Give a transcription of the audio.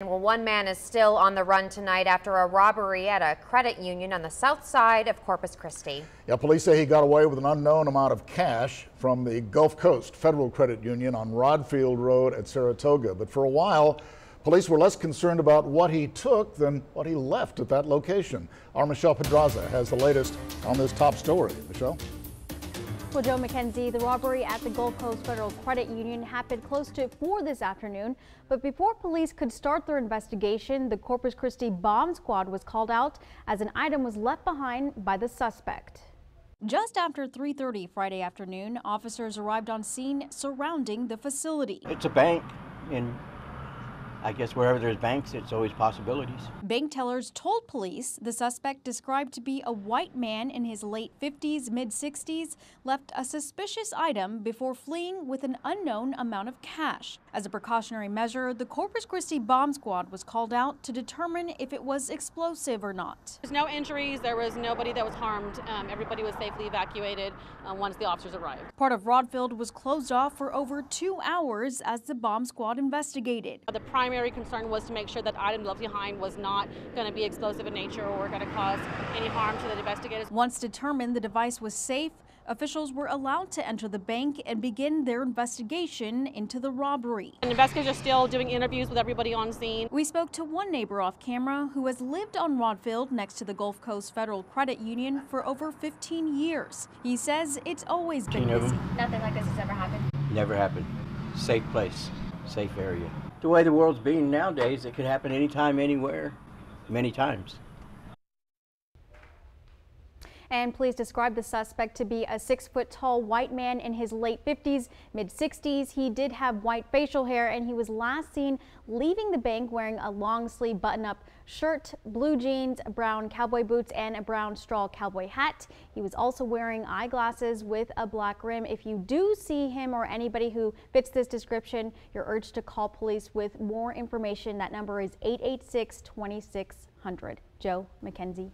Well, one man is still on the run tonight after a robbery at a credit union on the south side of Corpus Christi. Yeah, police say he got away with an unknown amount of cash from the Gulf Coast Federal Credit Union on Rodfield Road at Saratoga. But for a while, police were less concerned about what he took than what he left at that location. Our Michelle Pedraza has the latest on this top story. Michelle? Well, Joe McKenzie, the robbery at the Gulf Coast Federal Credit Union happened close to 4 this afternoon. But before police could start their investigation, the Corpus Christi bomb squad was called out as an item was left behind by the suspect. Just after 3:30 Friday afternoon, officers arrived on scene surrounding the facility. It's a bank, and I guess wherever there's banks, it's always possibilities. Bank tellers told police the suspect, described to be a white man in his late 50s, mid-60s, left a suspicious item before fleeing with an unknown amount of cash. As a precautionary measure, the Corpus Christi bomb squad was called out to determine if it was explosive or not. There's no injuries. There was nobody that was harmed. Everybody was safely evacuated once the officers arrived. Part of Rodfield was closed off for over 2 hours as the bomb squad investigated. The primary concern was to make sure that item left behind was not going to be explosive in nature or going to cause any harm to the investigators. Once determined the device was safe, officials were allowed to enter the bank and begin their investigation into the robbery. And investigators are still doing interviews with everybody on scene. We spoke to one neighbor off camera who has lived on Rodfield next to the Gulf Coast Federal Credit Union for over 15 years. He says it's always been busy. Nothing like this has ever happened? Never happened. Safe place, safe area. The way the world's being nowadays, it could happen anytime, anywhere, many times. And police described the suspect to be a 6-foot-tall white man in his late 50s, mid-60s. He did have white facial hair, and he was last seen leaving the bank wearing a long-sleeve button-up shirt, blue jeans, brown cowboy boots, and a brown straw cowboy hat. He was also wearing eyeglasses with a black rim. If you do see him or anybody who fits this description, you're urged to call police with more information. That number is 886-2600. Joe McKenzie.